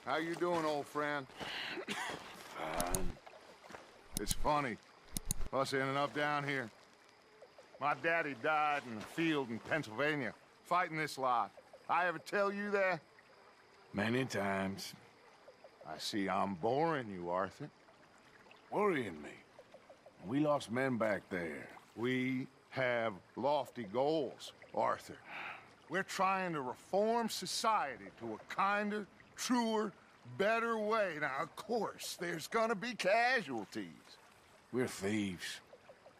How you doing, old friend? Fine. It's funny, us ending up down here. My daddy died in the field in Pennsylvania, fighting this lot. I ever tell you that? Many times. I see I'm boring you, Arthur. Worrying me. We lost men back there. We have lofty goals, Arthur. We're trying to reform society to a kinder, truer, better way. Now, of course, there's gonna be casualties. We're thieves.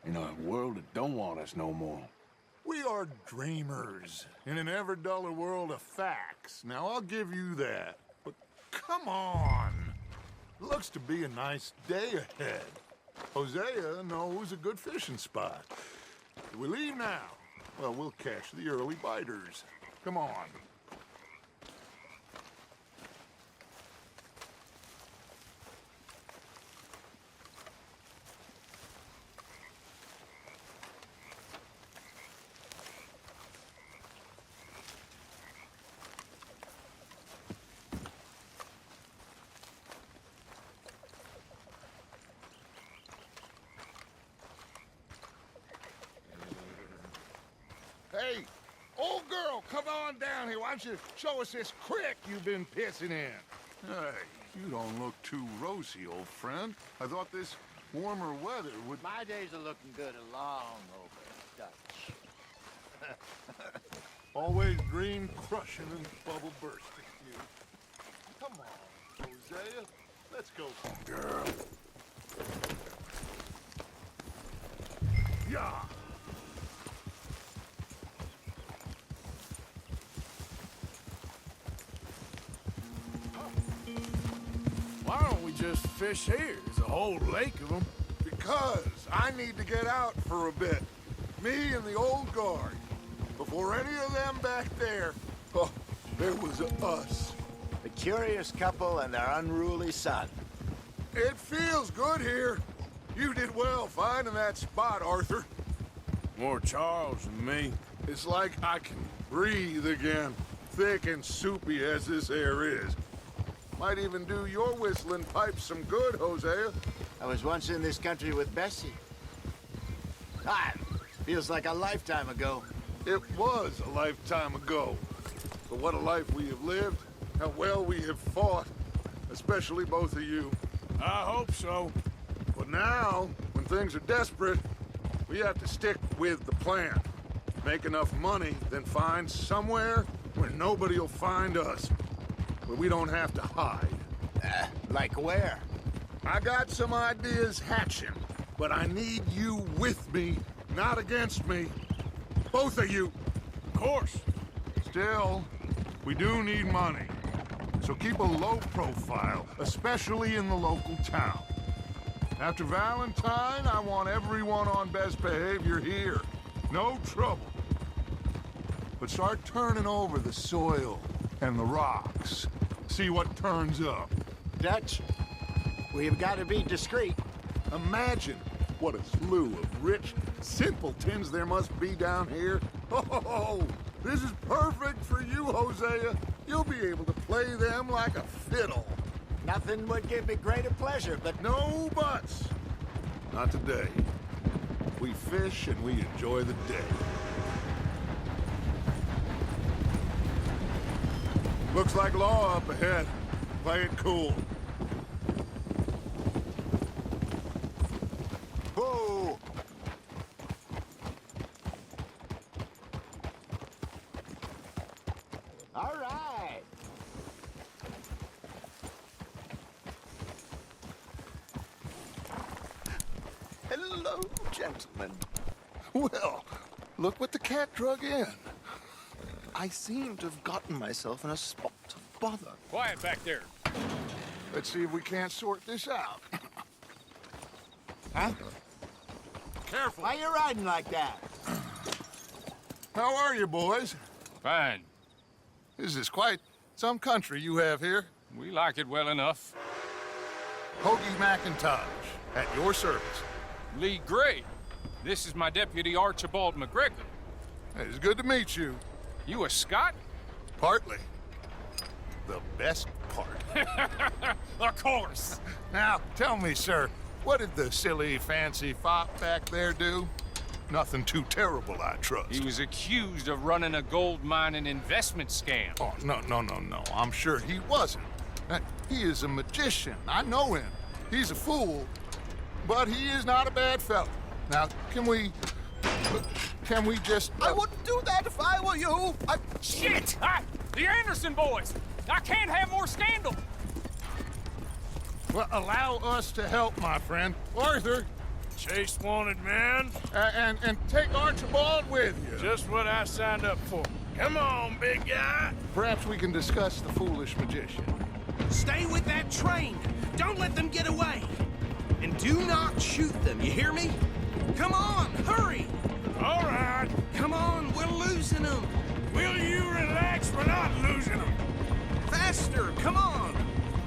In a world that don't want us no more. We are dreamers in an ever duller world of facts. Now, I'll give you that. But come on. Looks to be a nice day ahead. Hosea knows a good fishing spot. Do we leave now? Well, we'll catch the early biters. Come on. Hey, old girl, come on down here. Why don't you show us this creek you've been pissing in? Hey, you don't look too rosy, old friend. I thought this warmer weather would... My days are looking good along over Dutch. Always green crushing and bubble bursting, you. Come on, Hosea. Let's go. Girl. Yeah. Why don't we just fish here? There's a whole lake of them. Because I need to get out for a bit. Me and the old guard. Before any of them back there, oh, there was us. The curious couple and their unruly son. It feels good here. You did well finding that spot, Arthur. More Charles than me. It's like I can breathe again, thick and soupy as this air is. Might even do your whistling pipes some good, Hosea. I was once in this country with Bessie. Ah, feels like a lifetime ago. It was a lifetime ago. But what a life we have lived, how well we have fought, especially both of you. I hope so. But now, when things are desperate, we have to stick with the plan. Make enough money, then find somewhere where nobody will find us. Where we don't have to hide. Like where? I got some ideas hatching, but I need you with me, not against me. Both of you. Of course. Still, we do need money. So keep a low profile, especially in the local town. After Valentine, I want everyone on best behavior here. No trouble. But start turning over the soil and the rocks. See what turns up. Dutch, we've got to be discreet. Imagine what a slew of rich simpletons there must be down here. Oh, this is perfect for you, Hosea. You'll be able to play them like a fiddle. Nothing would give me greater pleasure, but No buts. Not today. We fish and we enjoy the day. Looks like law up ahead. Play it cool. whoa! All right. Hello, gentlemen. Well, look what the cat drug in. I seem to have gotten myself in a spot of bother. Quiet back there. Let's see if we can't sort this out. Huh? Careful. Why you riding like that? How are you, boys? Fine. This is quite some country you have here. We like it well enough. Hoagie McIntosh, at your service. Lee Gray. This is my deputy Archibald McGregor. It's good to meet you. You a Scot? Partly. the best part. Of course. Now, tell me, sir, what did the silly, fancy fop back there do? Nothing too terrible, I trust. He was accused of running a gold mining investment scam. Oh, no. I'm sure he wasn't. He is a magician. I know him. He's a fool, but he is not a bad fellow. Now, can we just... I wouldn't do that if I were you. Shit! The Anderson boys! I can't have more scandal! Well, allow us to help, my friend. Arthur, Chase wanted man. and take Archibald with you. Just what I signed up for. Come on, big guy. Perhaps we can discuss the foolish magician. Stay with that train. Don't let them get away. And do not shoot them, you hear me? Come on, hurry! All right. Come on, we're losing them. Will you relax? We're not losing them. Faster, come on.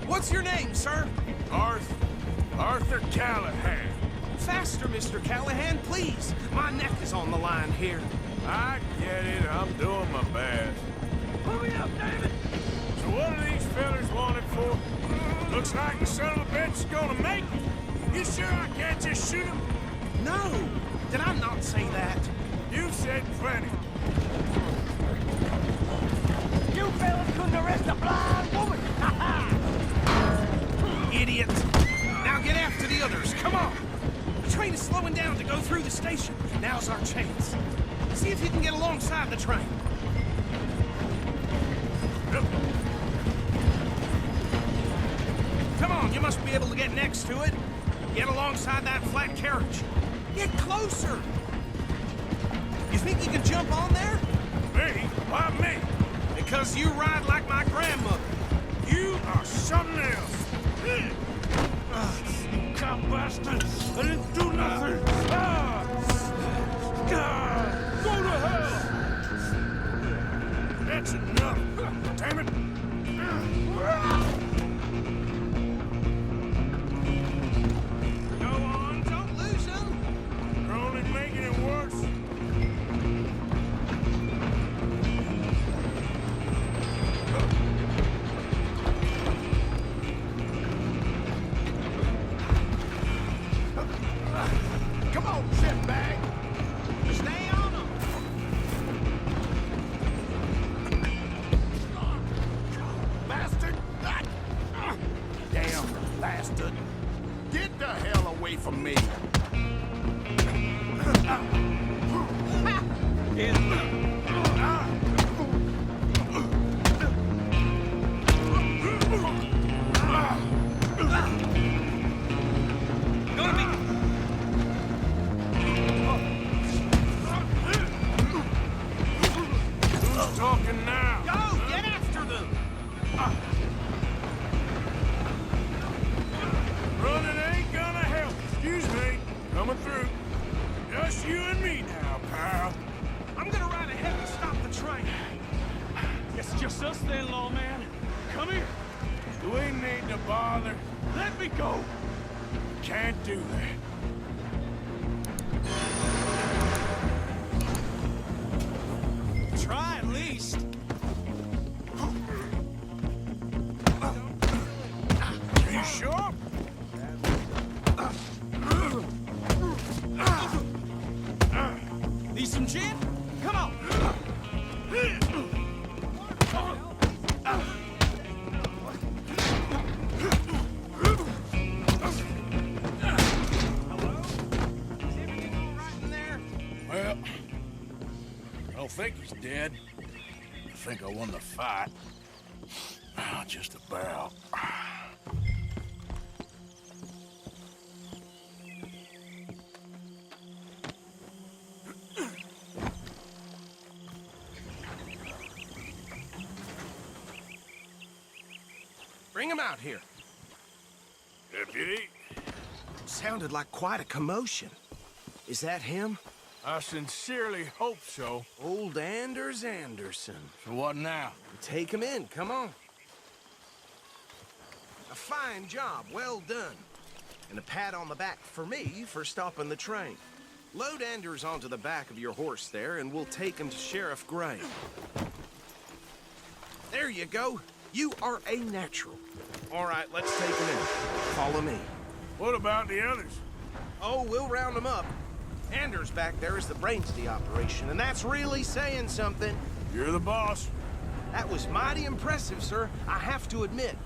What's your name, sir? Arthur Callahan. Faster, Mr. Callahan, please. My neck is on the line here. I get it. I'm doing my best. Hurry up, David! So what are these fellas wanted for? Looks like the son of a bitch is gonna make it. You sure I can't just shoot him? No! Did I not say that? You've said plenty. You fellas couldn't arrest a blind woman! Idiot! Now get after the others, come on! The train is slowing down to go through the station. Now's our chance. See if you can get alongside the train. Come on, you must be able to get next to it. Get alongside that flat carriage. Get closer! You think you can jump on there? Me? Why me? Because you ride like my grandmother. You are something else. You cop bastard! I didn't do nothing! God! Go to hell! That's enough! Damn it! Go on, don't lose them. You're only making it worse. Come on, shitbag! Stay on them. Bastard! Damn bastard! Get the hell away from me! Who's talking now? Go, get after them. Running ain't gonna help. Excuse me. Coming through. Just you and me now, pal. I'm gonna ride ahead and stop the train. It's just us then, lawman. Come here. Do we need to bother? Let me go. Can't do that. Try at least. You sure? Need some gin? Come on. Well, I don't think he's dead. I think I won the fight. Just about. Bring him out here. Deputy, Sounded like quite a commotion. Is that him? I sincerely hope so. Old Anders Anderson. So what now? Take him in, come on. A fine job, well done. And a pat on the back for me for stopping the train. Load Anders onto the back of your horse there, and we'll take him to Sheriff Gray. There you go. You are a natural. All right, let's take them in. Follow me. What about the others? Oh, we'll round them up. Anders back there is the brains of the operation, and that's really saying something. You're the boss. That was mighty impressive, sir. I have to admit.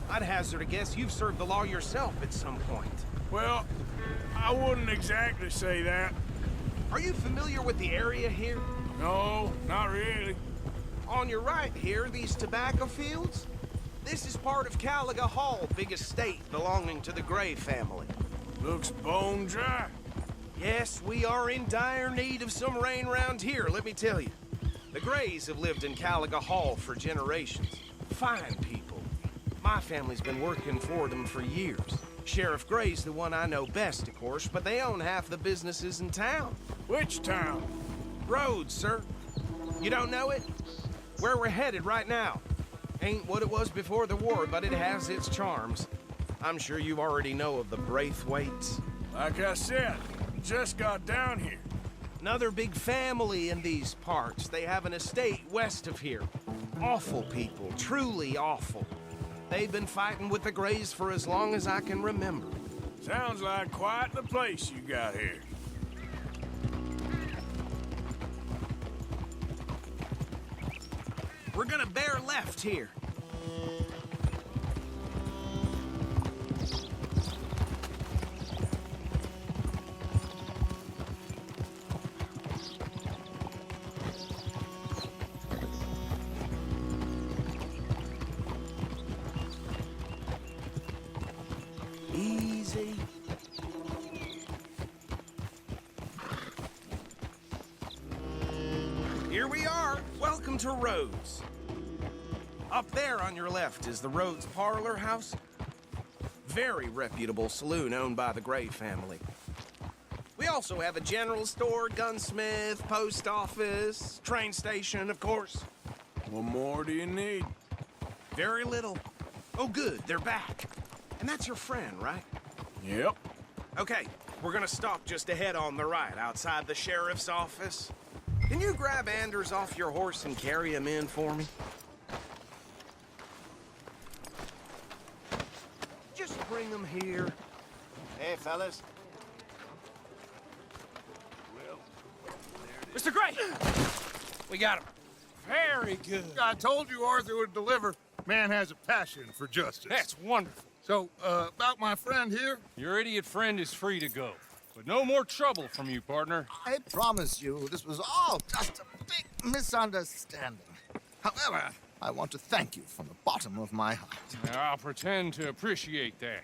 I'd hazard a guess you've served the law yourself at some point. Well, I wouldn't exactly say that. Are you familiar with the area here? No, not really. On your right here, these tobacco fields? This is part of Caliga Hall, big estate belonging to the Gray family. Looks bone dry. Yes, we are in dire need of some rain round here, let me tell you. The Grays have lived in Caliga Hall for generations. Fine people. My family's been working for them for years. Sheriff Gray's the one I know best, of course, but they own half the businesses in town. Which town? Rhodes, sir. You don't know it? Where we're headed right now. Ain't what it was before the war, but it has its charms. I'm sure you already know of the Braithwaites. Like I said, just got down here. Another big family in these parts. They have an estate west of here. Awful people, truly awful. They've been fighting with the Grays for as long as I can remember. Sounds like quite the place you got here. We're gonna bear left here. Easy. Here we are. Welcome to Rhodes. Up there on your left is the Rhodes Parlor House. Very reputable saloon owned by the Gray family. We also have a general store, gunsmith, post office, train station, of course. What more do you need? Very little. Oh, good, they're back. And that's your friend, right? Yep. Okay, we're gonna stop just ahead on the right, outside the sheriff's office. Can you grab Anders off your horse and carry him in for me? Just bring him here. Hey, fellas. Mr. Gray! We got him. Very good. I told you Arthur would deliver. Man has a passion for justice. That's wonderful. So, about my friend here? Your idiot friend is free to go. But no more trouble from you, partner. I promise you, this was all just a big misunderstanding. However, I want to thank you from the bottom of my heart. I'll pretend to appreciate that.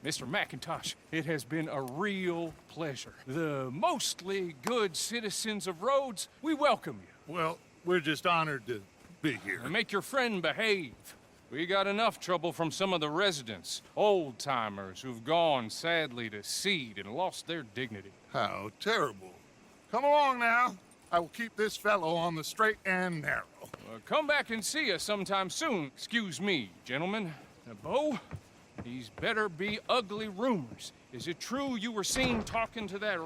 Mr. McIntosh, it has been a real pleasure. The mostly good citizens of Rhodes, we welcome you. Well, we're just honored to be here. And make your friend behave. We got enough trouble from some of the residents, old-timers who've gone, sadly, to seed and lost their dignity. How terrible. Come along now. I will keep this fellow on the straight and narrow. Come back and see us sometime soon. Excuse me, gentlemen. Bo, these better be ugly rumors. Is it true you were seen talking to that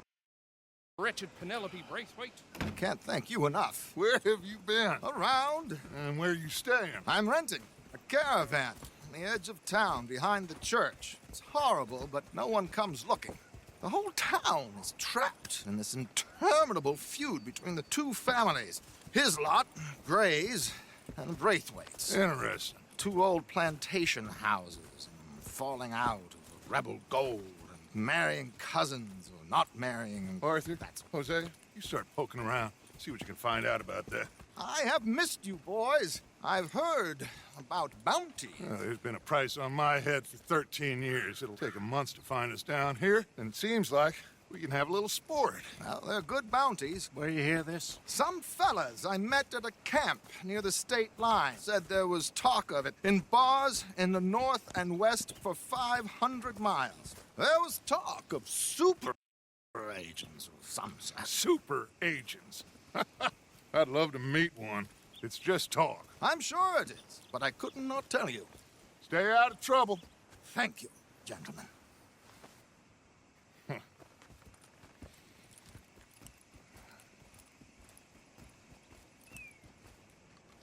wretched Penelope Braithwaite? I can't thank you enough. Where have you been? Around, And where you staying? I'm renting a caravan on the edge of town behind the church. It's horrible, but no one comes looking. The whole town is trapped in this interminable feud between the two families. His lot, Gray's, and Braithwaite's. Interesting. Two old plantation houses, and falling out of rebel gold, and marrying cousins or not marrying. And Arthur, Jose, you start poking around. See what you can find out about that. I have missed you, boys. I've heard about bounty. There's been a price on my head for 13 years. It'll take 'em months to find us down here, and it seems like we can have a little sport. Well, they're good bounties. Where you hear this? Some fellas I met at a camp near the state line said there was talk of it in bars in the north and west for 500 miles. There was talk of super agents of some sort. Super agents. I'd love to meet one. It's just talk. I'm sure it is, but I couldn't not tell you. Stay out of trouble. Thank you, gentlemen.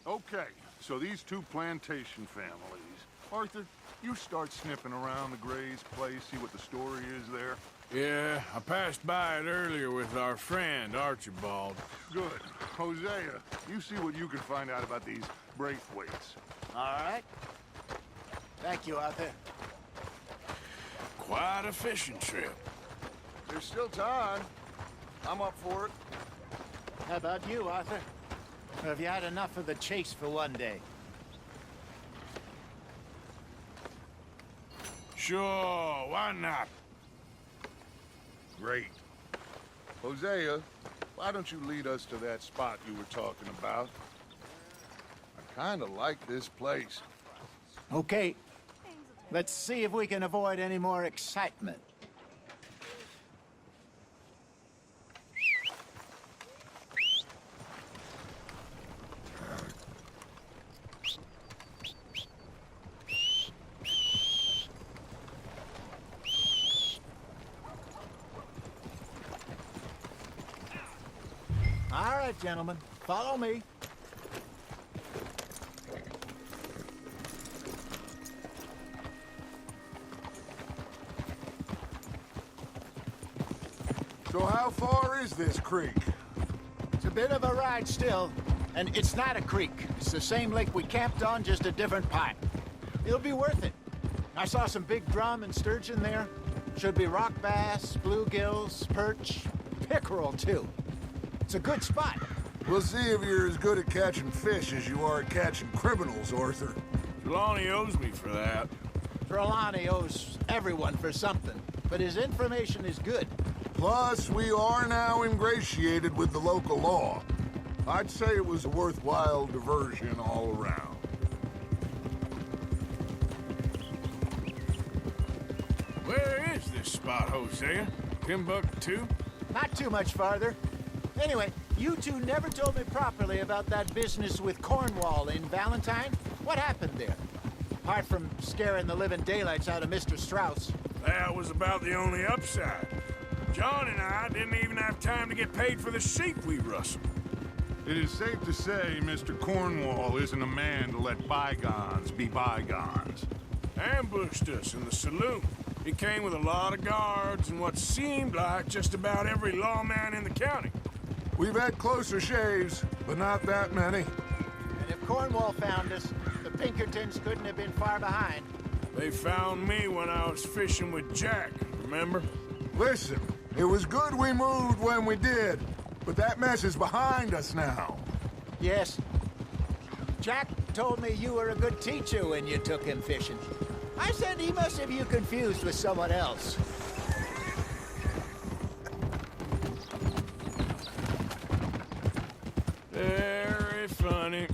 Okay, so these two plantation families. Arthur, you start sniffing around the Gray's place, see what the story is there. Yeah, I passed by it earlier with our friend, Archibald. Good. Hosea, you see what you can find out about these Braithwaites. All right. Thank you, Arthur. Quite a fishing trip. There's still time. I'm up for it. How about you, Arthur? Or have you had enough of the chase for one day? Sure, why not? Great. Hosea, why don't you lead us to that spot you were talking about? I kind of like this place. Okay. Let's see if we can avoid any more excitement. All right, gentlemen, follow me. So how far is this creek? It's a bit of a ride still, and it's not a creek. It's the same lake we camped on, just a different part. It'll be worth it. I saw some big drum and sturgeon there. Should be rock bass, bluegills, perch, pickerel, too. It's a good spot. We'll see if you're as good at catching fish as you are at catching criminals, Arthur. Trelawney owes me for that. Trelawney owes everyone for something, but his information is good. Plus, we are now ingratiated with the local law. I'd say it was a worthwhile diversion all around. Where is this spot, Hosea? Timbuktu? Not too much farther. Anyway, you two never told me properly about that business with Cornwall in Valentine. What happened there? Apart from scaring the living daylights out of Mr. Strauss. That was about the only upside. John and I didn't even have time to get paid for the sheep we rustled. It is safe to say Mr. Cornwall isn't a man to let bygones be bygones. Ambushed us in the saloon. He came with a lot of guards and what seemed like just about every lawman in the county. We've had closer shaves, but not that many. And if Cornwall found us, the Pinkertons couldn't have been far behind. They found me when I was fishing with Jack, remember? Listen, it was good we moved when we did, but that mess is behind us now. Yes. Jack told me you were a good teacher when you took him fishing. I said he must have you confused with someone else. Very funny.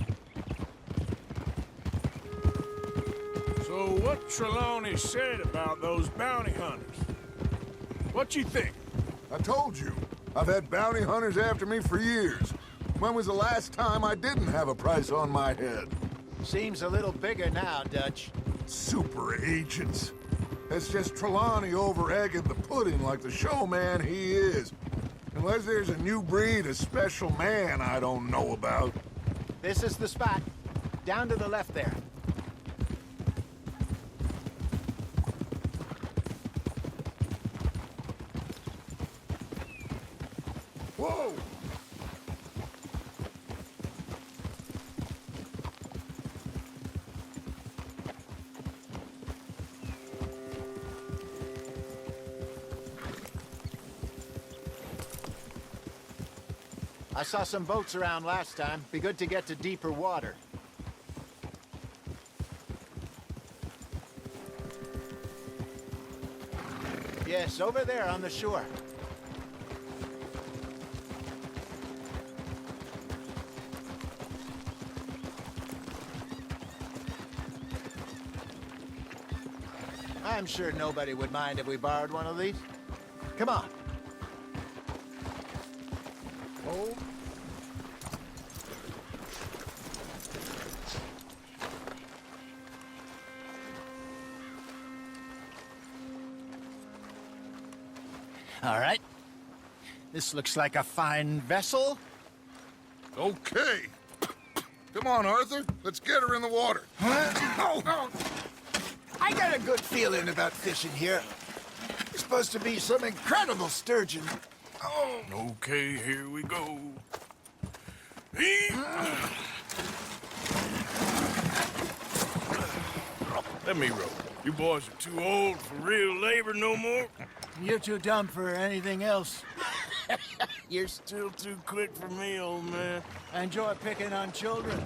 So what Trelawney said about those bounty hunters? What you think? I told you, I've had bounty hunters after me for years. When was the last time I didn't have a price on my head? Seems a little bigger now, Dutch. Super agents. It's just Trelawney over-egging the pudding like the showman he is. Unless there's a new breed of special man I don't know about. This is the spot. Down to the left there. Whoa! I saw some boats around last time. Be good to get to deeper water. Yes, over there on the shore. I'm sure nobody would mind if we borrowed one of these. Come on. Oh. All right. This looks like a fine vessel. Okay. Come on, Arthur. Let's get her in the water. Oh. I got a good feeling about fishing here. It's supposed to be some incredible sturgeon. Oh. Okay, here we go. Let me row. You boys are too old for real labor no more. You're too dumb for anything else. You're still too quick for me, old man. I enjoy picking on children.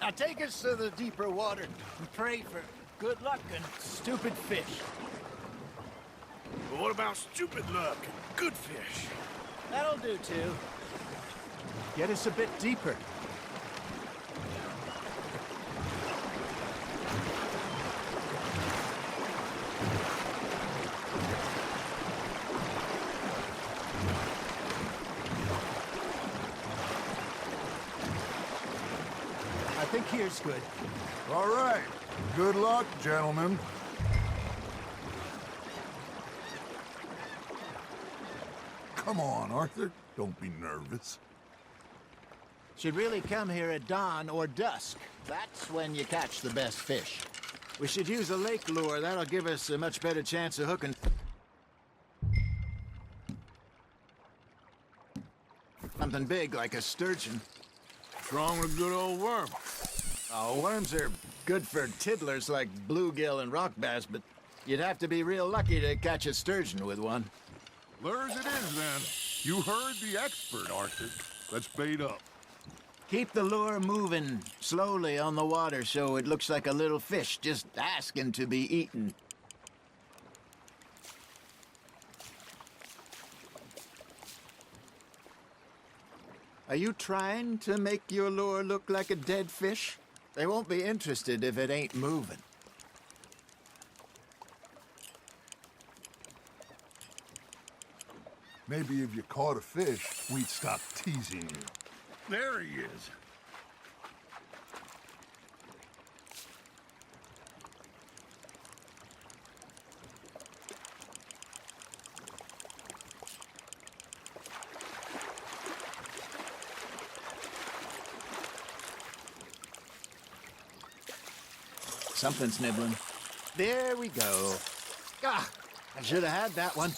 Now take us to the deeper water and pray for good luck and stupid fish. But what about stupid luck and good fish? That'll do, too. Get us a bit deeper. I think here's good. All right. Good luck, gentlemen. Come on, Arthur. Don't be nervous. Should really come here at dawn or dusk. That's when you catch the best fish. We should use a lake lure. That'll give us a much better chance of hooking something big like a sturgeon. What's wrong with a good old worm? Oh, worms are good for tiddlers like bluegill and rock bass, but you'd have to be real lucky to catch a sturgeon with one. Lures it is, then. You heard the expert, Arthur. Let's bait up. Keep the lure moving slowly on the water so it looks like a little fish just asking to be eaten. Are you trying to make your lure look like a dead fish? They won't be interested if it ain't moving. Maybe if you caught a fish, we'd stop teasing you. There he is. Something's nibbling. There we go. Ah, I should have had that one.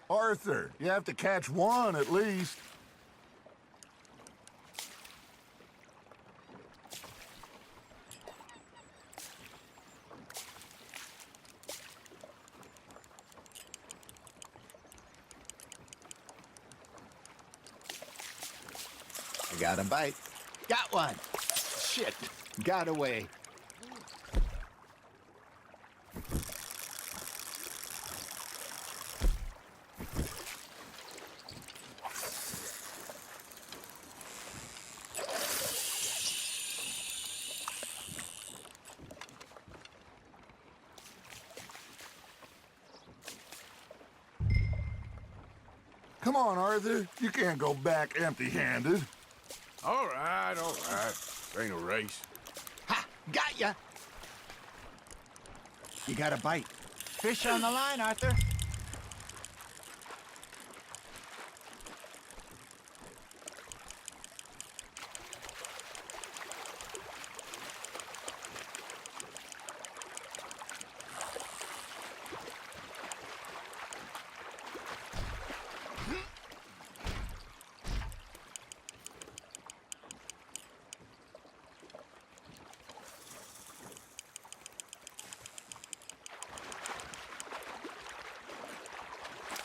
Arthur, you have to catch one at least. I got a bite. Got one. Shit. Got away. Come on, Arthur. You can't go back empty-handed. All right, all right. Ain't a race. Ha! Got ya! You got a bite. Fish on the line, Arthur.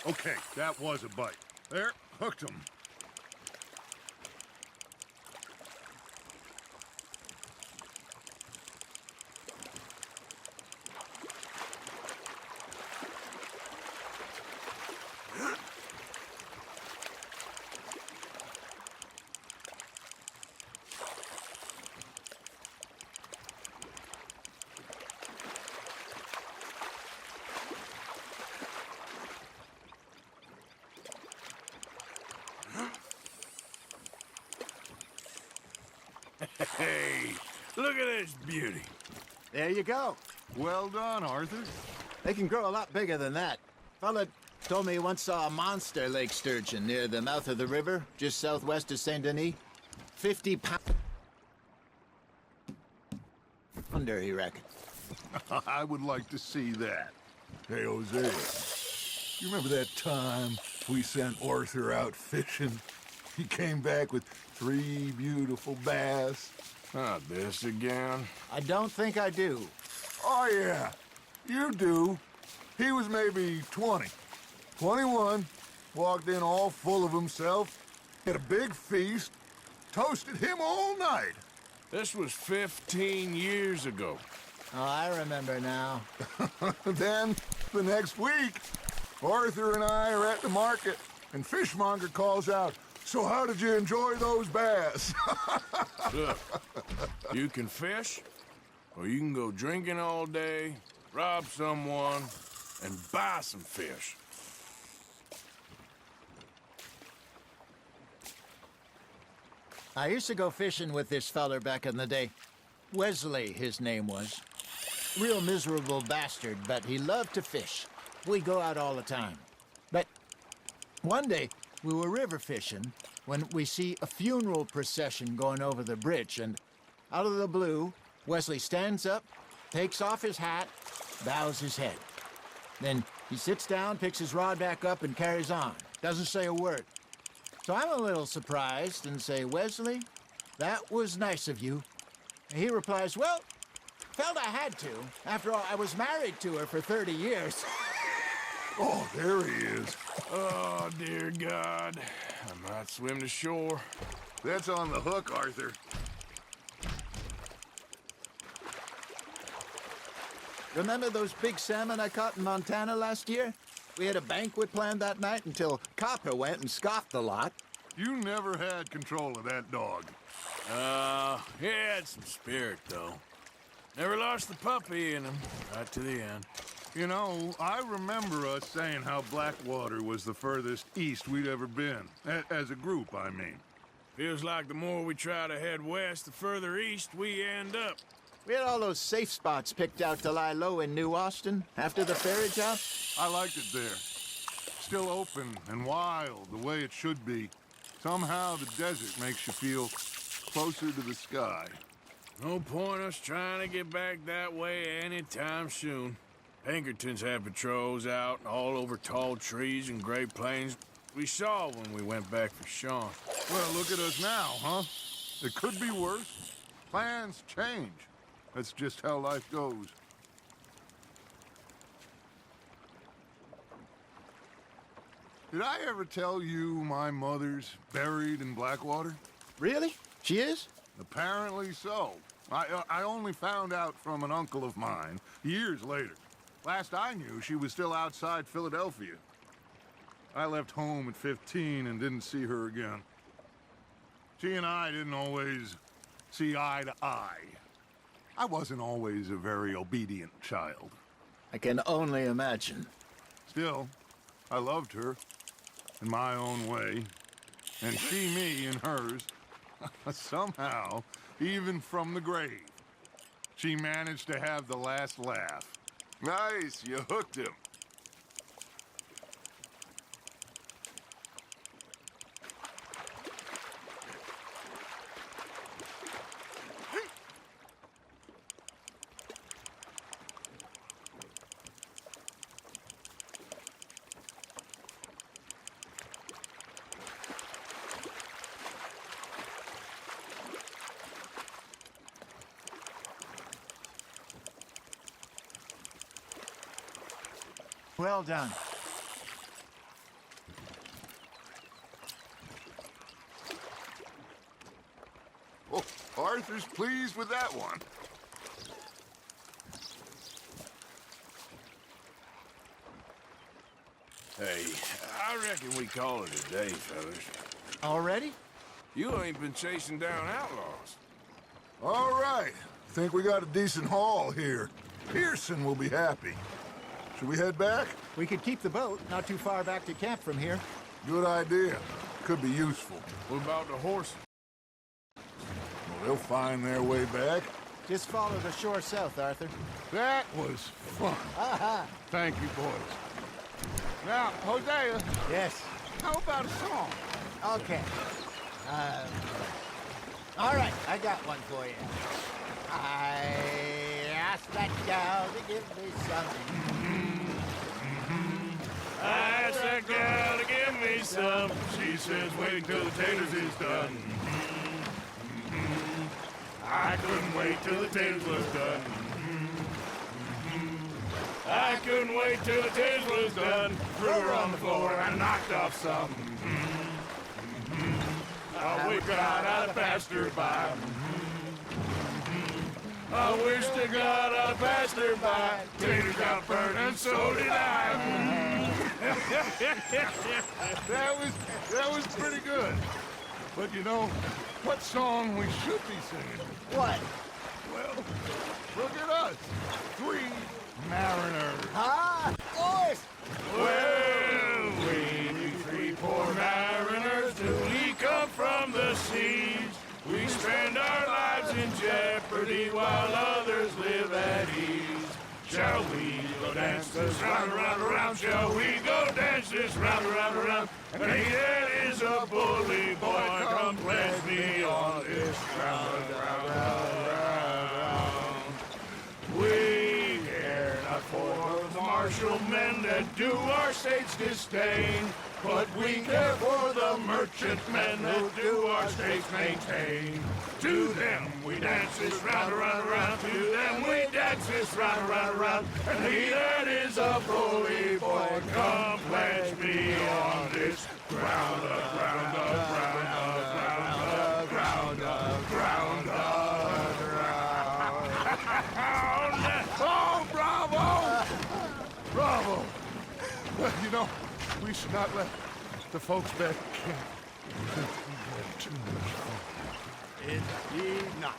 Okay, that was a bite. There, hooked him. Hey, look at this beauty. There you go. Well done, Arthur. They can grow a lot bigger than that. Fella told me he once saw a monster lake sturgeon near the mouth of the river, just southwest of Saint Denis. 50 pounds. Under, he reckoned. I would like to see that. Hey, Jose, you remember that time we sent Arthur out fishing? He came back with 3 beautiful bass. Not this again. I don't think I do. Oh, yeah, you do. He was maybe 20, 21, walked in all full of himself, had a big feast, toasted him all night. This was 15 years ago. Oh, I remember now. Then, the next week, Arthur and I are at the market, and Fishmonger calls out, "So how did you enjoy those bass?" Look, you can fish, or you can go drinking all day, rob someone, and buy some fish. I used to go fishing with this feller back in the day. Wesley, his name was. Real miserable bastard, but he loved to fish. We'd go out all the time. But one day, we were river fishing when we see a funeral procession going over the bridge, and out of the blue, Wesley stands up, takes off his hat, bows his head. Then he sits down, picks his rod back up, and carries on. Doesn't say a word. So I'm a little surprised and say, "Wesley, that was nice of you." And he replies, "Well, felt I had to. After all, I was married to her for 30 years. Oh, there he is. Oh, dear God. I might swim to shore. That's on the hook, Arthur. Remember those big salmon I caught in Montana last year? We had a banquet planned that night until Copper went and scoffed the lot. You never had control of that dog. He had some spirit, though. Never lost the puppy in him, right to the end. You know, I remember us saying how Blackwater was the furthest east we'd ever been. As a group, I mean. Feels like the more we try to head west, the further east we end up. We had all those safe spots picked out to lie low in New Austin after the ferry job. I liked it there. Still open and wild, the way it should be. Somehow the desert makes you feel closer to the sky. No point us trying to get back that way anytime soon. Pinkertons had patrols out all over tall trees and Great Plains. We saw when we went back for Sean. Well, look at us now, huh? It could be worse. Plans change. That's just how life goes. Did I ever tell you my mother's buried in Blackwater? Really? She is? Apparently so. I only found out from an uncle of mine years later. Last I knew, she was still outside Philadelphia. I left home at 15 and didn't see her again. She and I didn't always see eye to eye. I wasn't always a very obedient child. I can only imagine. Still, I loved her in my own way, and she me in hers. Somehow, even from the grave, she managed to have the last laugh. Nice, you hooked him. Well done. Oh, Arthur's pleased with that one. Hey, I reckon we call it a day, fellas. Already? You ain't been chasing down outlaws. All right. Think we got a decent haul here. Pearson will be happy. Should we head back? We could keep the boat not too far back to camp from here. Good idea. Could be useful. What about the horses? Well, they'll find their way back. Just follow the shore south, Arthur. That was fun. Thank you, boys. Now, Hosea, Yes. how about a song? Okay. All right, I got one for you. I asked that gal to give me something. I asked that gal to give me some. She says, wait till the taters is done. I couldn't wait till the taters was done. I couldn't wait till the taters was done. Threw her on the floor and knocked off some. I wish God I'd passed her by. I wish to God I'd passed her by. Taters got burned and so did I. That was pretty good. But you know, what song we should be singing? What? Well, look at us. 3 mariners. Ah, boys! Well, we 3 poor mariners newly come from the seas. We spend our lives in jeopardy while others live at ease. Shall we go dance this round, around, around? Shall we go dance this round, around, around? And he that is a bully boy, come pledge me on this round, round, round, round. We care not for the martial men that do our state's disdain, but we care for the merchant men that do our states maintain. To them we dance this round, around, around. To them we dance this round, around, around. And he that is a bully boy, come pledge me on this ground, ground, ground, ground, ground, ground, ground. Oh, bravo! Bravo! Well, you know, we should not let the folks back camp think we had too much fun. Indeed not.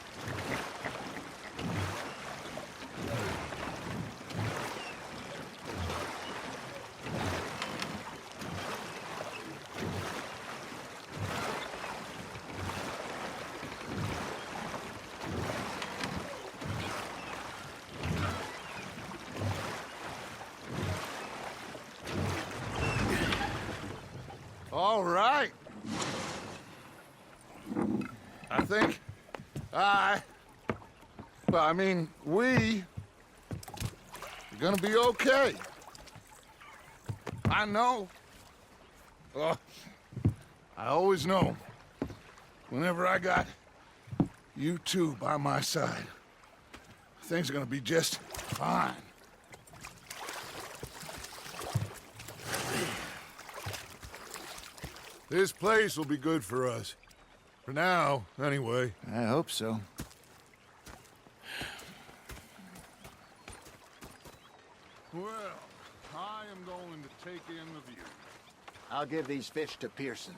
All right. I think we are gonna be okay. I know. I always know. Whenever I got you two by my side, things are gonna be just fine. This place will be good for us. For now, anyway. I hope so. Well, I am going to take in the view. I'll give these fish to Pearson.